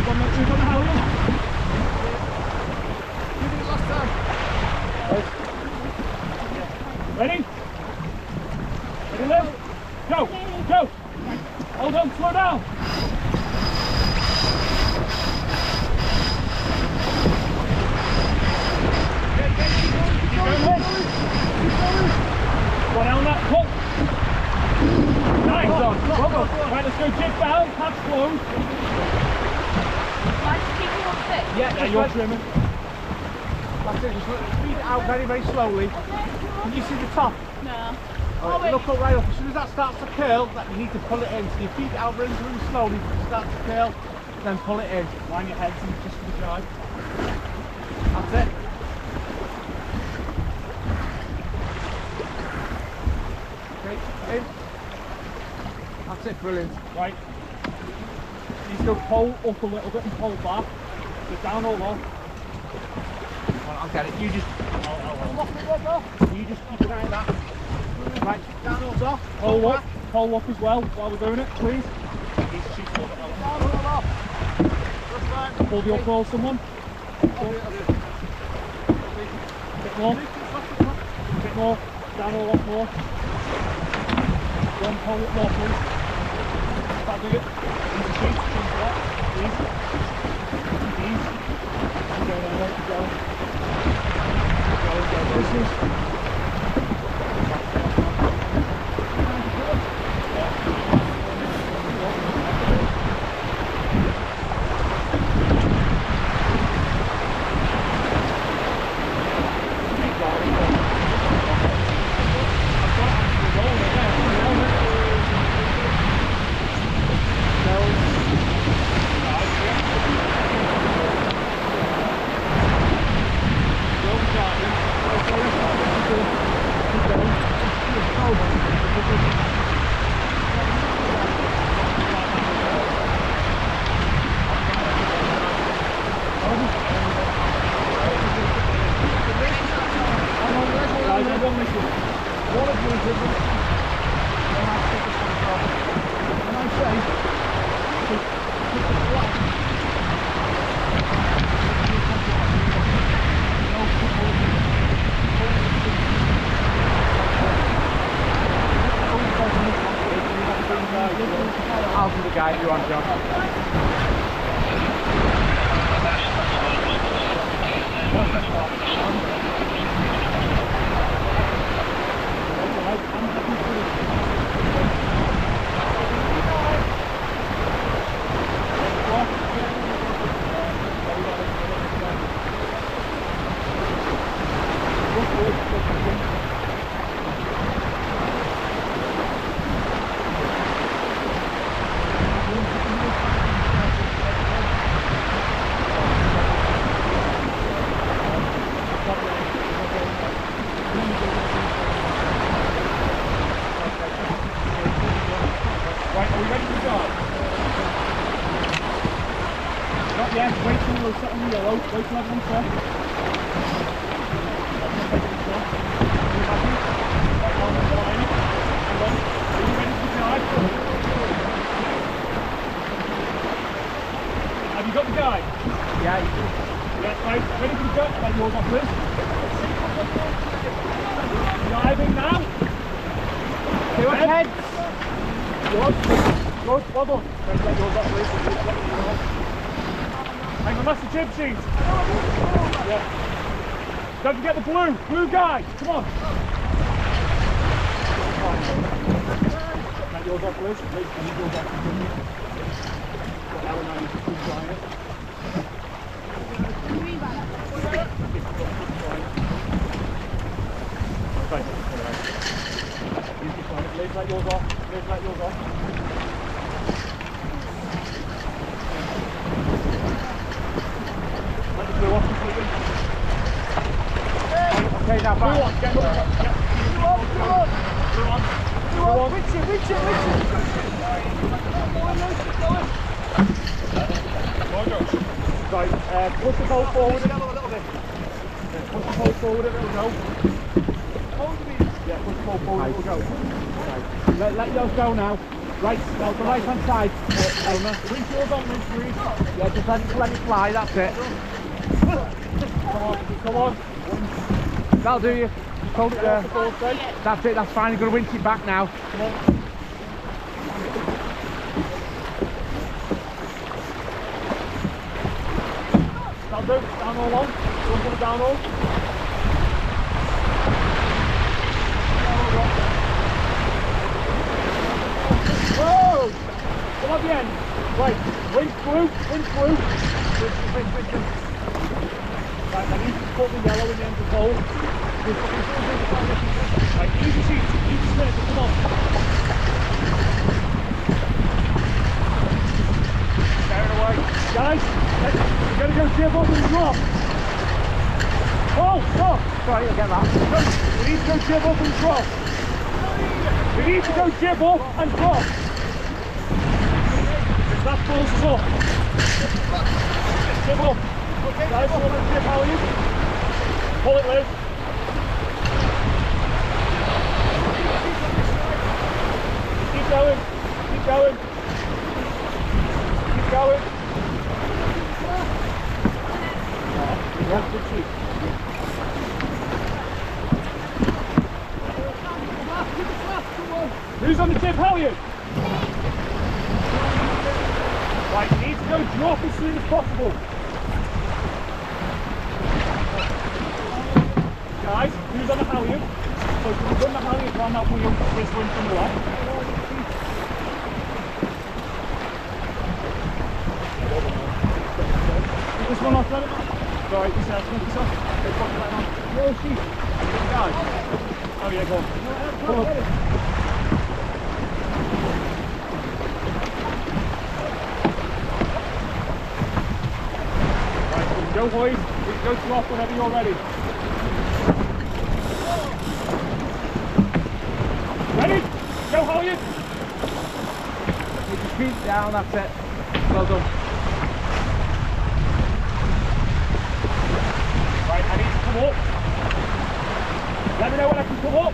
Who's on the halyard? You did it last time. Ready? Ready, Liv? Go! Go! Hold on, slow down! Keep going, Liv! Go on, Elmer, pull! Nice! Well done. Right, let's go jig down, pass close. Like to keep you on fit? Yeah, You're trimming. That's it, just feed it out very, very slowly. Can you see the top? No. Right, look up right up. As soon as that starts to curl, you need to pull it in. So you feed it out really, really slowly. If it starts to curl, then pull it in. Line your heads in just for the drive. That's it. Okay, in. That's it, brilliant. Right. You need to go pull up a little bit and pull back. Go down or low. Well, I'll get it. You just keep an eye on that. Right, down or off. Pull up as well while we're doing it, please. Down or off. Pull the up roll, someone. Bit more. Bit more. Down or off more. One pull up more, please. Start doing it. Easy sheet, chin to that. Easy. Easy. Keep going, Elmo, keep going. Keep going, go, I'll be the guy if you want, John. Right, are we ready to go? Not yet, wait till we're set on the yellow, wait till everyone's set. Have you got the guide? Yeah. Yeah, right, ready for the go? Like yours up, please. Driving now. Two ahead. Good, well done. Right, let yours up, please. Hang on, that's the jib sheet. Yeah. Don't forget the blue guide. Come on. Let yours up, please. Please, can you go back to the got Ellen now, you can keep trying it. Right. You keep trying it. Please let yours off. Please let yours off. Let the blue off completely. Okay, now Blue back. on, get blue on. Blue on. Blue on. Reach it. Right, push the boat forward a little bit. Yeah, push the boat forward, it will go. Yeah, push the boat forward, it will go. Right. Let yours go now. Right, No, the right hand side, Elmer. winch yours on, winch freeze. Yeah, just let it fly, that's it. Come on. That'll do you. Just hold it there. The ball straight. That's it, that's fine. You're going to winch it back now. Come on. That'll do. Down all on. Don't put it down all. Whoa! Come on the end. Right, winch through, winch through. Winch. Right, I need to put the yellow in the end of the pole. Right, easy seat, easy circle, come on. Get it away. Guys, we're going to go jib up and drop. Oh, stop. Sorry, I'll get that. We need to go jib up and drop. We need to go jib up and drop. If that pulls us up. Jib up. Okay. Guys, you want to jib, how are you? Pull it, Liz. Keep going. Keep going. Keep going. Yeah, good seat. Who's on the tip? How are you? Right, you need to go drop as soon as possible. Guys, who's on the halyard? So can you run the halyard around that wheel this one from the left? This one off, right? Sorry, yourself, yourself. Okay, put it back on. Yo, sheep. Guys. Oh yeah, go on. Come on. Right, we can go hoist, we can go drop whenever you're ready. Ready? Go halyard. Keep your feet down, that's it. Well done. Right, I need to come up. Let me know when I can come up.